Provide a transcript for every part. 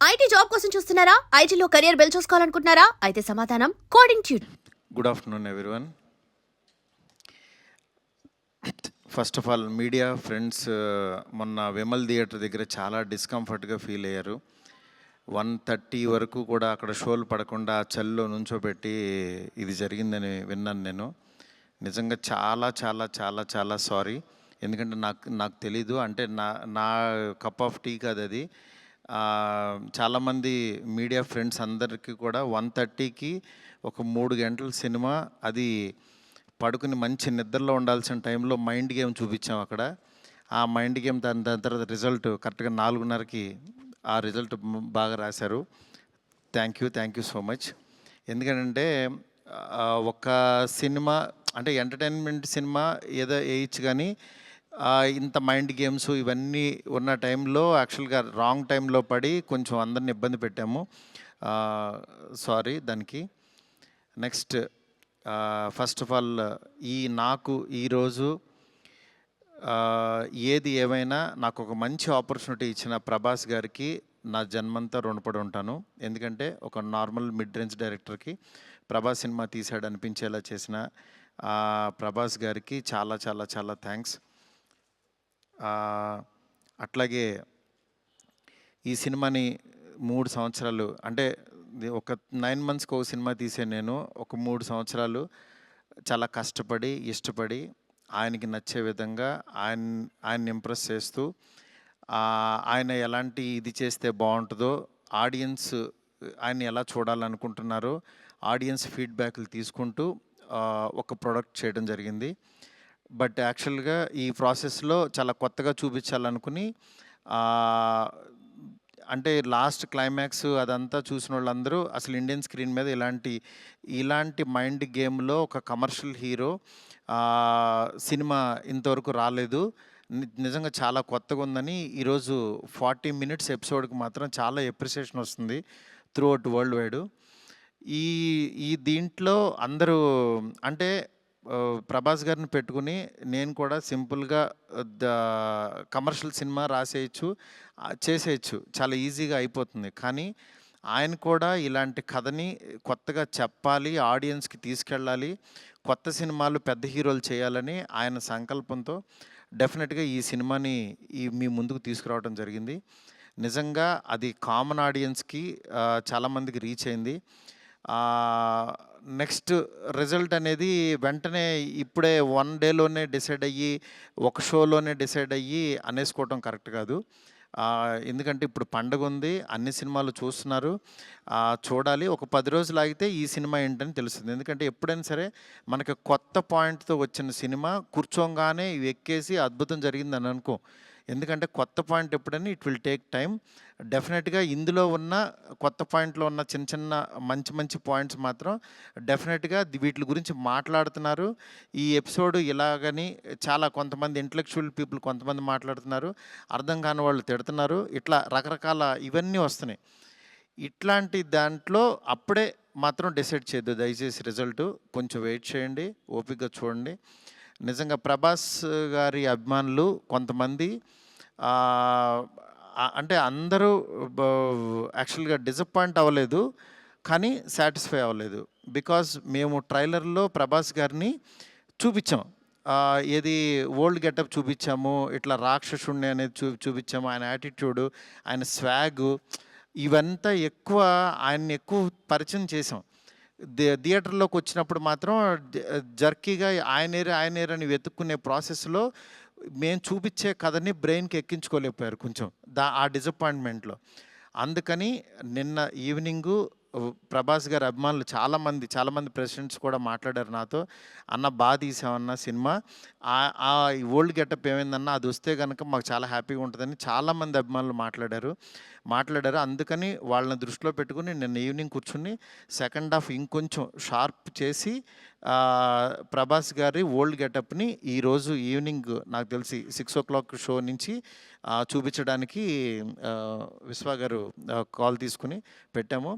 IT job కోసం చూస్తున్నారా? ఐటీలో కెరియర్ బిల్డ్ చూసుకోవాలనుకుంటున్నారా? అయితే సమాధానం coding tune. Good afternoon everyone. First of all media friends మొన్న విమల్ థియేటర్ దగ్గర చాలా డిస్కంఫర్ట్గా ఫీల్ అయ్యారు. 1:30 వరకు కూడా అక్కడ షోలు పడకుండా చలిలో నుంచోబెట్టి ఇది జరిగిందని విన్నాను నేను. నిజంగా చాలా చాలా చాలా చాలా సారీ. ఎందుకంటే నాకు తెలీదు, అంటే నా కప్ ఆఫ్ టీ కాదు అది. చాలామంది మీడియా ఫ్రెండ్స్ అందరికీ కూడా 1:30కి ఒక 3 గంటల సినిమా, అది పడుకుని మంచి నిద్రలో ఉండాల్సిన టైంలో మైండ్ గేమ్ చూపించాం అక్కడ. ఆ మైండ్ గేమ్ దాని తర్వాత రిజల్ట్ కరెక్ట్గా 4:30కి ఆ రిజల్ట్ బాగా రాశారు. Thank you so much. ఎందుకంటే ఒక సినిమా అంటే ఎంటర్టైన్మెంట్ సినిమా ఏదో వేయచ్చు, కానీ ఇంత మైండ్ గేమ్స్ ఇవన్నీ ఉన్న టైంలో యాక్చువల్గా రాంగ్ టైంలో పడి కొంచెం అందరిని ఇబ్బంది పెట్టాము. సారీ దానికి. నెక్స్ట్, ఫస్ట్ ఆఫ్ ఆల్ నాకు ఈరోజు ఏది ఏమైనా నాకు ఒక మంచి ఆపర్చునిటీ ఇచ్చిన ప్రభాస్ గారికి నా జన్మంతా రుణపడి ఉంటాను. ఎందుకంటే ఒక నార్మల్ మిడ్ రేంజ్ డైరెక్టర్కి ప్రభాస్ సినిమా తీసాడు అనిపించేలా చేసిన ప్రభాస్ గారికి చాలా చాలా చాలా థ్యాంక్స్. అట్లాగే ఈ సినిమాని 3 సంవత్సరాలు, అంటే ఒక 9 మంత్స్కి ఒక సినిమా తీసే నేను ఒక 3 సంవత్సరాలు చాలా కష్టపడి ఇష్టపడి ఆయనకి నచ్చే విధంగా ఆయన్ని ఇంప్రెస్ చేస్తూ, ఆయన ఎలాంటి ఇది చేస్తే బాగుంటుందో, ఆడియన్స్ ఆయన్ని ఎలా చూడాలనుకుంటున్నారో ఆడియన్స్ ఫీడ్బ్యాక్లు తీసుకుంటూ ఒక ప్రోడక్ట్ చేయడం జరిగింది. బట్ యాక్చువల్గా ఈ ప్రాసెస్లో చాలా కొత్తగా చూపించాలనుకుని, అంటే లాస్ట్ క్లైమాక్స్ అదంతా చూసిన వాళ్ళందరూ అసలు ఇండియన్ స్క్రీన్ మీద ఇలాంటి మైండ్ గేమ్లో ఒక కమర్షియల్ హీరో సినిమా ఇంతవరకు రాలేదు, నిజంగా చాలా కొత్తగా ఉందని ఈరోజు 40 మినిట్స్ ఎపిసోడ్కి మాత్రం చాలా ఎప్రిసియేషన్ వస్తుంది త్రూ అవుట్ వరల్డ్ వైడ్. ఈ దీంట్లో అందరూ అంటే ప్రభాస్ గారిని పెట్టుకుని నేను కూడా సింపుల్గా కమర్షియల్ సినిమా రాసేయచ్చు, చేసేయచ్చు, చాలా ఈజీగా అయిపోతుంది. కానీ ఆయన కూడా ఇలాంటి కథని కొత్తగా చెప్పాలి, ఆడియన్స్కి తీసుకెళ్ళాలి, కొత్త సినిమాలు పెద్ద హీరోలు చేయాలని ఆయన సంకల్పంతో డెఫినెట్గా ఈ సినిమాని మీ ముందుకు తీసుకురావడం జరిగింది. నిజంగా అది కామన్ ఆడియన్స్కి చాలామందికి రీచ్ అయింది. నెక్స్ట్ రిజల్ట్ అనేది వెంటనే ఇప్పుడే 1 డేలోనే డిసైడ్ అయ్యి ఒక షోలోనే డిసైడ్ అయ్యి అనేసుకోవటం కరెక్ట్ కాదు. ఎందుకంటే ఇప్పుడు పండగ ఉంది, అన్ని సినిమాలు చూస్తున్నారు, చూడాలి. ఒక 10 రోజులు ఆగితే ఈ సినిమా ఏంటని తెలుస్తుంది. ఎందుకంటే ఎప్పుడైనా సరే మనకి కొత్త పాయింట్తో వచ్చిన సినిమా కూర్చోగానే ఇవి ఎక్కేసి అద్భుతం జరిగిందని అనుకో. ఎందుకంటే కొత్త పాయింట్ ఎప్పుడని ఇట్ విల్ టేక్ టైం. డెఫినెట్గా ఇందులో ఉన్న కొత్త పాయింట్లో ఉన్న చిన్న చిన్న మంచి పాయింట్స్ మాత్రం డెఫినెట్గా వీటి గురించి మాట్లాడుతున్నారు. ఈ ఎపిసోడ్ ఇలాగని చాలా కొంతమంది ఇంటలెక్చువల్ పీపుల్ కొంతమంది మాట్లాడుతున్నారు, అర్థం కాని వాళ్ళు తిడుతున్నారు, ఇట్లా రకరకాల ఇవన్నీ వస్తున్నాయి. ఇట్లాంటి దాంట్లో అప్పుడే మాత్రం డిసైడ్ చేయొద్దు దయచేసి. రిజల్ట్ కొంచెం వెయిట్ చేయండి, ఓపికగా చూడండి. నిజంగా ప్రభాస్ గారి అభిమానులు కొంతమంది అంటే అందరూ యాక్చువల్గా డిసప్పాయింట్ అవ్వలేదు, కానీ సాటిస్ఫై అవ్వలేదు. బికాజ్ మేము ట్రైలర్లో ప్రభాస్ గారిని చూపించాం, ఏది ఓల్డ్ గెటప్ చూపించాము, ఇట్లా రాక్షసుణ్ణి అనేది చూపించాము, ఆయన యాటిట్యూడు, ఆయన స్వాగు, ఇవంతా ఆయన్ని ఎక్కువ పరిచయం చేసాం. థియేటర్లోకి వచ్చినప్పుడు మాత్రం జర్కీగా ఆయనేరు అని వెతుక్కునే ప్రాసెస్లో మేము చూపించే కథని బ్రెయిన్కి ఎక్కించుకోలేకపోయారు కొంచెం ఆ డిసప్పాయింట్మెంట్లో. అందుకని నిన్న ఈవినింగు ప్రభాస్ గారి అభిమానులు చాలామంది ప్రెసిడెంట్స్ కూడా మాట్లాడారు నాతో, అన్న బాగా తీసామన్న సినిమా, ఆ ఓల్డ్ గెటప్ ఏమైందన్న అది వస్తే కనుక మాకు చాలా హ్యాపీగా ఉంటుందని చాలామంది అభిమానులు మాట్లాడారు. అందుకని వాళ్ళని దృష్టిలో పెట్టుకుని నిన్న ఈవినింగ్ కూర్చుని సెకండ్ హాఫ్ ఇంకొంచెం షార్ప్ చేసి ప్రభాస్ గారి ఓల్డ్ గెటప్ని ఈరోజు ఈవినింగ్ నాకు తెలిసి 6 o'clock షో నుంచి చూపించడానికి విశ్వ గారు కాల్ తీసుకుని పెట్టాము.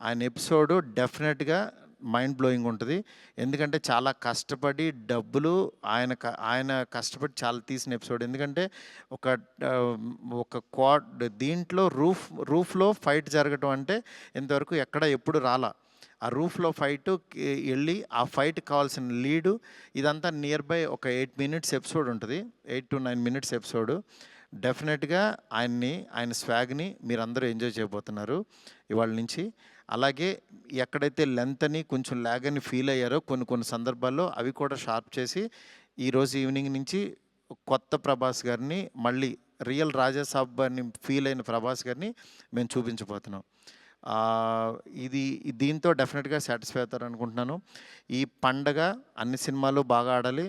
ఆయన ఎపిసోడు డెఫినెట్గా మైండ్ బ్లోయింగ్ ఉంటుంది. ఎందుకంటే చాలా కష్టపడి డబ్బులు ఆయన కష్టపడి చాలా తీసిన ఎపిసోడ్. ఎందుకంటే ఒక ఒక దీంట్లో రూఫ్లో ఫైట్ జరగటం అంటే ఇంతవరకు ఎప్పుడు రాలా. ఆ రూఫ్లో ఫైట్ వెళ్ళి ఆ ఫైట్ కావాల్సిన లీడు ఇదంతా నియర్ బై ఒక 8 మినిట్స్ ఎపిసోడ్ ఉంటుంది. 8 to 9 మినిట్స్ ఎపిసోడ్. డెఫినెట్గా ఆయన స్వాగ్ని మీరందరూ ఎంజాయ్ చేయబోతున్నారు ఇవాళ నుంచి. అలాగే ఎక్కడైతే లెంత్ అని కొంచెం ల్యాగ్ అని ఫీల్ అయ్యారో కొన్ని సందర్భాల్లో అవి కూడా షార్ప్ చేసి ఈరోజు ఈవినింగ్ నుంచి కొత్త ప్రభాస్ గారిని, మళ్ళీ రియల్ రాజాసాబ్ అని ఫీల్ అయిన ప్రభాస్ గారిని మేము చూపించబోతున్నాం. దీంతో డెఫినెట్గా సాటిస్ఫై అవుతారు అనుకుంటున్నాను. ఈ పండగ అన్ని సినిమాలు బాగా ఆడాలి.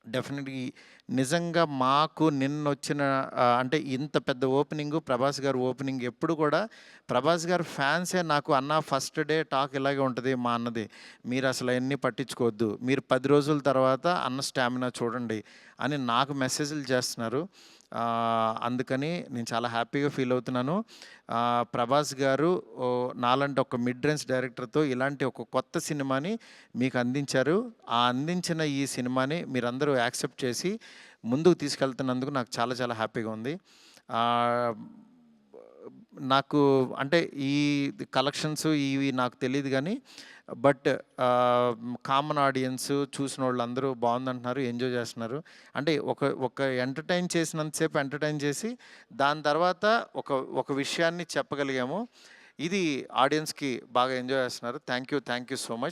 డెఫినెట్లీ నిజంగా మాకు నిన్నొచ్చిన అంటే ఇంత పెద్ద ఓపెనింగు, ప్రభాస్ గారు ఓపెనింగ్ ఎప్పుడు కూడా ప్రభాస్ గారు ఫ్యాన్సే నాకు అన్న ఫస్ట్ డే టాక్ ఇలాగే ఉంటుంది మా అన్నది. మీరు అసలు అవన్నీ పట్టించుకోవద్దు, మీరు 10 రోజుల తర్వాత అన్న స్టామినా చూడండి అని నాకు మెసేజ్లు చేస్తున్నారు. అందుకని నేను చాలా హ్యాపీగా ఫీల్ అవుతున్నాను. ప్రభాస్ గారు నాలాంటి ఒక మిడ్ రేంజ్ డైరెక్టర్తో ఇలాంటి ఒక కొత్త సినిమాని మీకు అందించారు. అందించిన ఈ సినిమాని మీరందరూ యాక్సెప్ట్ చేసి ముందుకు తీసుకెళ్తున్నందుకు నాకు చాలా చాలా హ్యాపీగా ఉంది. నాకు అంటే ఈ కలెక్షన్స్ ఇవి నాకు తెలియదు కానీ బట్ కామన్ ఆడియన్స్ చూసిన వాళ్ళందరూ బాగుందంటున్నారు, ఎంజాయ్ చేస్తున్నారు. అంటే ఒక ఎంటర్టైన్ చేసినంతసేపు ఎంటర్టైన్ చేసి దాని తర్వాత ఒక విషయాన్ని చెప్పగలిగాము. ఇది ఆడియన్స్కి బాగా ఎంజాయ్ చేస్తున్నారు. Thank you so much.